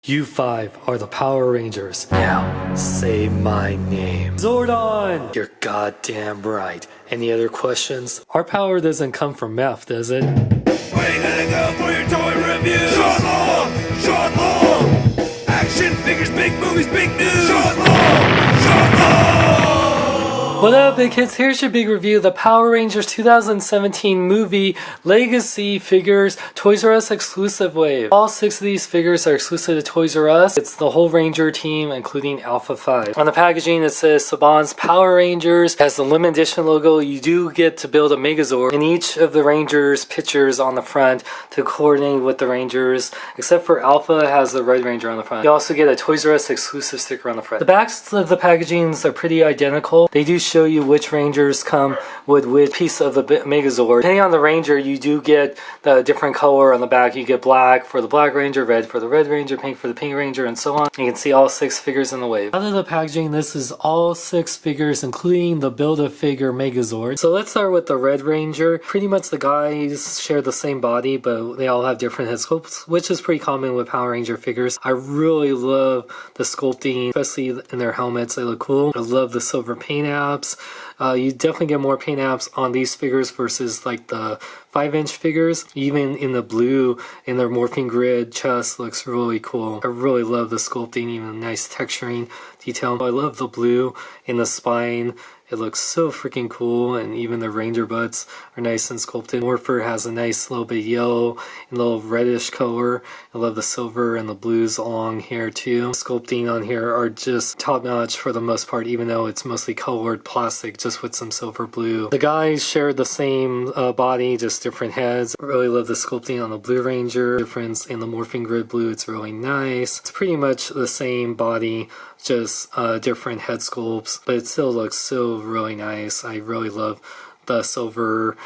You five are the Power Rangers. Now, say my name. Zordon! You're goddamn right. Any other questions? Our power doesn't come from math, does it? Where you gonna go for your toy review? Short Long! Short Long! Action figures, big movies, big news! Short Long! Short Long! What up, big kids? Here's your big review of the Power Rangers 2017 movie Legacy figures Toys R Us exclusive wave. All 6 of these figures are exclusive to Toys R Us. It's the whole Ranger team, including Alpha 5. On the packaging, it says Saban's Power Rangers. It has the limited edition logo. You do get to build a Megazord in each of the Rangers pictures on the front to coordinate with the Rangers, except for Alpha has the Red Ranger on the front. You also get a Toys R Us exclusive sticker on the front. The backs of the packagings are pretty identical. They do show you which Rangers come with which piece of the Megazord. Depending on the Ranger, you do get the different color on the back. You get black for the Black Ranger, red for the Red Ranger, pink for the Pink Ranger, and so on. You can see all 6 figures in the wave. Out of the packaging, this is all 6 figures, including the Build-A-Figure Megazord. So let's start with the Red Ranger. Pretty much the guys share the same body, but they all have different head sculpts, which is pretty common with Power Ranger figures. I really love the sculpting, especially in their helmets. They look cool. I love the silver paint apps. You definitely get more paint apps on these figures versus like the 5-inch figures. Even in the blue in their morphing grid chest looks really cool. I really love the sculpting, even nice texturing detail. I love the blue in the spine. It looks so freaking cool, and even the Ranger butts are nice and sculpted. Morpher has a nice little bit yellow and little reddish color. I love the silver and the blues along here too. Sculpting on here are just top notch for the most part, even though it's mostly colored plastic just with some silver blue. The guys share the same body, just different heads. I really love the sculpting on the Blue Ranger. Difference in the morphing grid blue, it's really nice. It's pretty much the same body, just different head sculpts, but it still looks so really nice. I really love the silver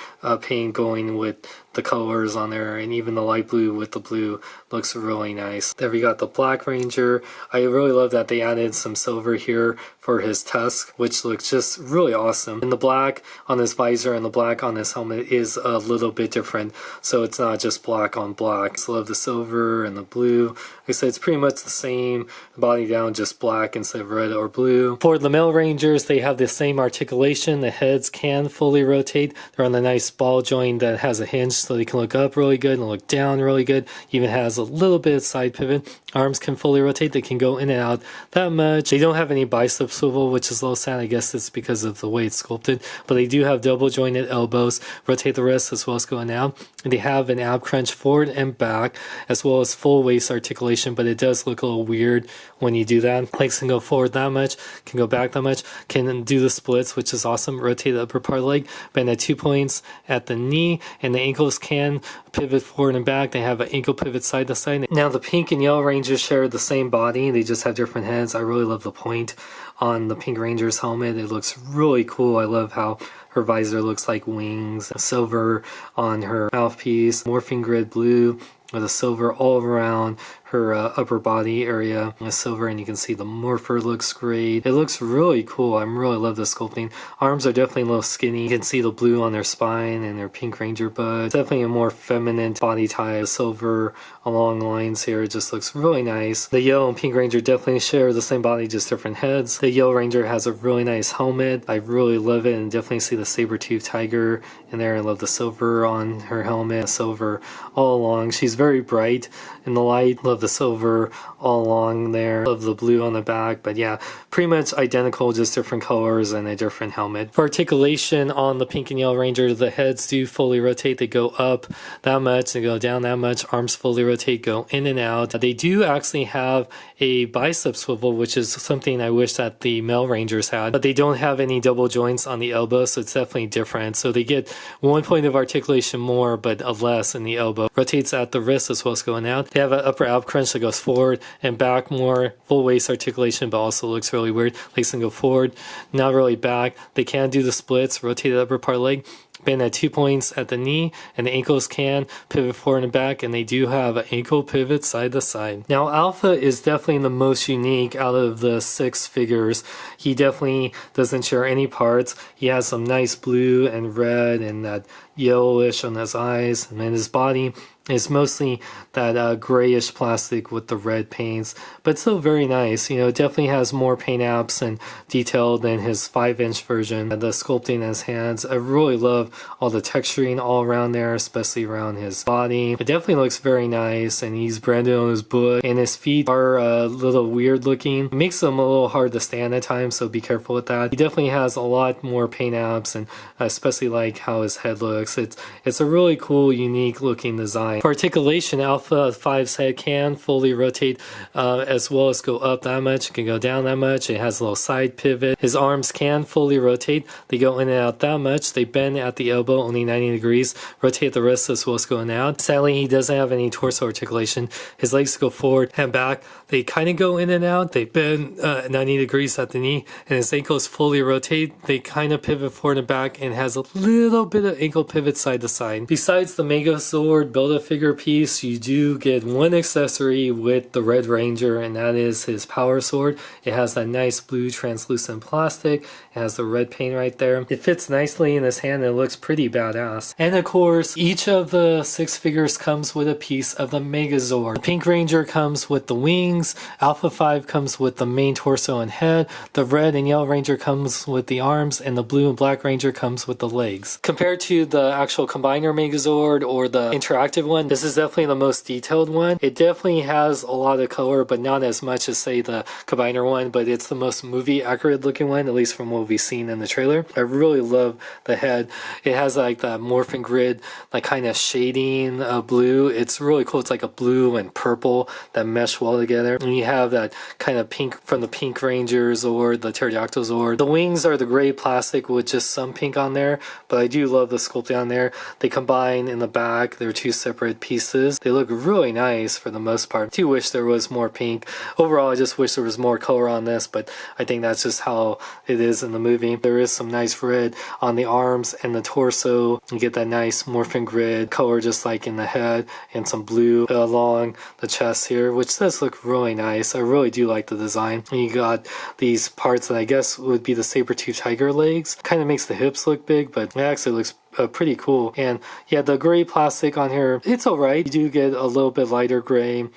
paint going with the colors on there, and even the light blue with the blue looks really nice. Then we got the Black Ranger. I really love that they added some silver here for his tusk, which looks just really awesome. And the black on his visor and the black on his helmet is a little bit different, so it's not just black on black. I love the silver and the blue. Like I said, it's pretty much the same body down, just black instead of red or blue. For the male Rangers, they have the same articulation. The heads can fully rotate. They're on the nice ball joint that has a hinge, so they can look up really good and look down really good. Even has a little bit of side pivot. Arms can fully rotate. They can go in and out that much. They don't have any bicep swivel, which is a little sad. I guess it's because of the way it's sculpted, but they do have double jointed elbows. Rotate the wrist as well as going out. And they have an ab crunch forward and back, as well as full waist articulation, but it does look a little weird when you do that. Legs can go forward that much, can go back that much, can do the splits, which is awesome. Rotate the upper part of the leg, bend at 2 points at the knee, and the ankles can pivot forward and back. They have an ankle pivot side to side. Now the pink and yellow Rangers share the same body. They just have different heads. I really love the point on the Pink Ranger's helmet. It looks really cool. I love how her visor looks like wings. Silver on her mouthpiece. Morphing grid blue with a silver all around her upper body area. A silver, and you can see the morpher looks great. It looks really cool. I really love the sculpting. Arms are definitely a little skinny. You can see the blue on their spine and their Pink Ranger butt. Definitely a more feminine body type. Silver along lines here. It just looks really nice. The yellow and Pink Ranger definitely share the same body, just different heads. The yellow Ranger has a really nice helmet. I really love it, and definitely see the saber-toothed tiger in there. I love the silver on her helmet. Silver all along. She's very bright in the light. Love the silver all along there. Love the blue on the back. But yeah, pretty much identical, just different colors and a different helmet. For articulation on the Pink and Yellow Ranger, the heads do fully rotate. They go up that much, they go down that much. Arms fully rotate, go in and out. They do actually have a bicep swivel, which is something I wish that the male Rangers had, but they don't have any double joints on the elbow, so it's definitely different. So they get 1 point of articulation more, but less in the elbow. Rotates at the wrist as well as going out. They have an upper ab crunch that goes forward and back more. Full waist articulation, but also looks really weird. Legs can go forward, not really back. They can do the splits, rotate the upper part of the leg, bend at 2 points at the knee, and the ankles can pivot forward and back, and they do have an ankle pivot side to side. Now Alpha is definitely the most unique out of the 6 figures. He definitely doesn't share any parts. He has some nice blue and red and that yellowish on his eyes, and then his body It's mostly that grayish plastic with the red paints, but still very nice. You know, it definitely has more paint apps and detail than his 5-inch version. The sculpting in his hands, I really love all the texturing all around there, especially around his body. It definitely looks very nice, and he's branded on his butt, and his feet are a little weird looking. It makes them a little hard to stand at times, so be careful with that. He definitely has a lot more paint apps, and especially like how his head looks. It's a really cool, unique looking design. For articulation, Alpha 5's head can fully rotate as well as go up that much. It can go down that much. It has a little side pivot. His arms can fully rotate. They go in and out that much. They bend at the elbow only 90 degrees. Rotate the wrist as well as going out. Sadly, he doesn't have any torso articulation. His legs go forward and back. They kind of go in and out. They bend 90 degrees at the knee, and his ankles fully rotate. They kind of pivot forward and back, and has a little bit of ankle pivot side to side. Besides the Megazord Build-A-Figure piece, you do get one accessory with the Red Ranger, and that is his power sword. It has that nice blue translucent plastic. It has the red paint right there. It fits nicely in his hand and it looks pretty badass. And of course, each of the 6 figures comes with a piece of the Megazord. The Pink Ranger comes with the wings. Alpha 5 comes with the main torso and head. The Red and Yellow Ranger comes with the arms, and the Blue and Black Ranger comes with the legs. Compared to the actual Combiner Megazord or the interactive one, this is definitely the most detailed one. It definitely has a lot of color, but not as much as say the Combiner one, but it's the most movie accurate looking one, at least from what we've seen in the trailer. I really love the head. It has like that morphin grid, like kind of shading blue. It's really cool. It's like a blue and purple that mesh well together. And you have that kind of pink from the Pink Rangers or the Pterodactyl Zord. The wings are the gray plastic with just some pink on there, but I do love the sculpting on there. They combine in the back. They're 2 separate pieces. They look really nice for the most part. I do wish there was more pink. Overall, I just wish there was more color on this, but I think that's just how it is in the movie. There is some nice red on the arms and the torso. You get that nice morphin grid color just like in the head, and some blue along the chest here, which does look really nice. I really do like the design. And you got these parts that I guess would be the saber-tooth tiger legs. Kind of makes the hips look big, but it actually looks pretty cool. And yeah, the gray plastic on here, it's alright. You do get a little bit lighter gray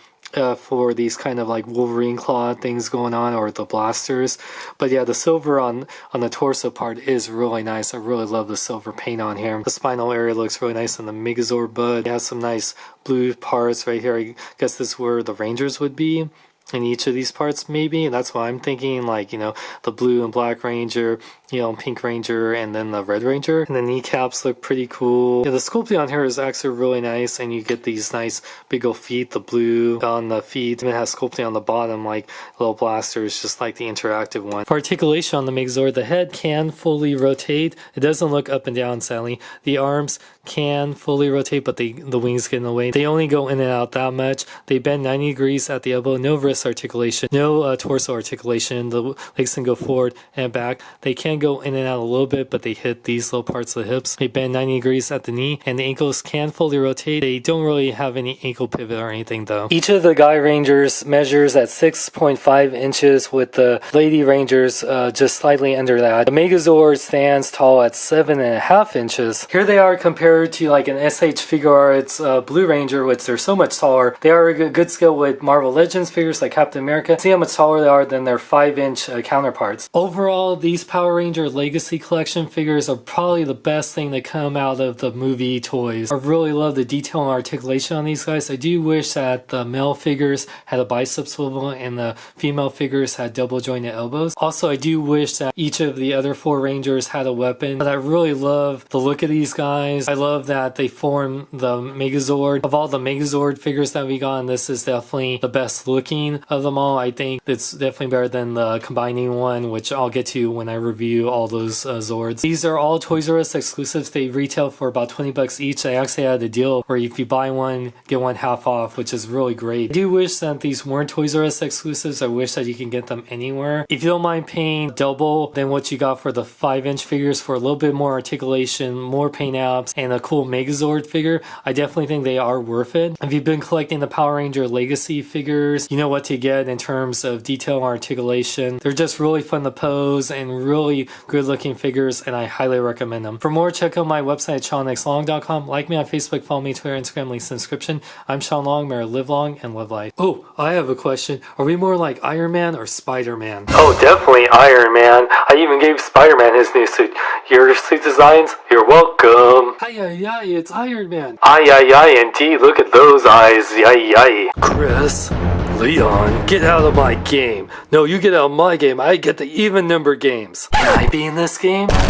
for these kind of like Wolverine claw things going on, or the blasters. But yeah, the silver on the torso part is really nice. I really love the silver paint on here. The spinal area looks really nice on the Megazord butt. It has some nice blue parts right here. I guess this is where the Rangers would be in each of these parts, maybe. And that's why I'm thinking, like, you know, the Blue and Black Ranger, you know, Pink Ranger, and then the Red Ranger. And the kneecaps look pretty cool. Yeah, the sculpting on here is actually really nice, and you get these nice big old feet, the blue on the feet, and it has sculpting on the bottom like little blasters, just like the interactive one. For articulation on the Megazord, the head can fully rotate. It doesn't look up and down, sadly. The arms can fully rotate, but the wings get in the way. They only go in and out that much. They bend 90 degrees at the elbow. No wrist articulation, no torso articulation. The legs can go forward and back. They can go in and out a little bit, but they hit these little parts of the hips. They bend 90 degrees at the knee, and the ankles can fully rotate. They don't really have any ankle pivot or anything though. Each of the Guy Rangers measures at 6.5 inches, with the Lady Rangers just slightly under that. The Megazord stands tall at 7.5 inches. Here they are compared to like an SH Figure Arts Blue Ranger, which they're so much taller. They are a good scale with Marvel Legends figures like Captain America. See how much taller they are than their 5-inch counterparts. Overall, these Power Ranger Legacy Collection figures are probably the best thing to come out of the movie toys. I really love the detail and articulation on these guys. I do wish that the male figures had a bicep swivel and the female figures had double jointed elbows. Also, I do wish that each of the other 4 Rangers had a weapon, but I really love the look of these guys. I love that they form the Megazord. Of all the Megazord figures that we got, this is definitely the best looking of them all. I think it's definitely better than the combining one, which I'll get to when I review all those Zords. These are all Toys R Us exclusives. They retail for about 20 bucks each. I actually had a deal where if you buy one, get one half off, which is really great. I do wish that these weren't Toys R Us exclusives. I wish that you can get them anywhere. If you don't mind paying double than what you got for the 5-inch figures for a little bit more articulation, more paint apps, and a cool Megazord figure, I definitely think they are worth it. If you've been collecting the Power Ranger Legacy figures, you know what to get in terms of detail and articulation. They're just really fun to pose and really good looking figures, and I highly recommend them. For more, check out my website at SeanXLong.com. Like me on Facebook, follow me Twitter, Instagram, links in the description. I'm Sean Long, may I live long and live life. Oh, I have a question. Are we more like Iron Man or Spider-Man? Oh, definitely Iron Man. I even gave Spider-Man his new suit. Your suit designs? You're welcome. Ay, it's Iron Man. Ay, indeed. Look at those eyes. Yay. Chris, Leon, get out of my game. No, you get out of my game. I get the even number games. Can I be in this game?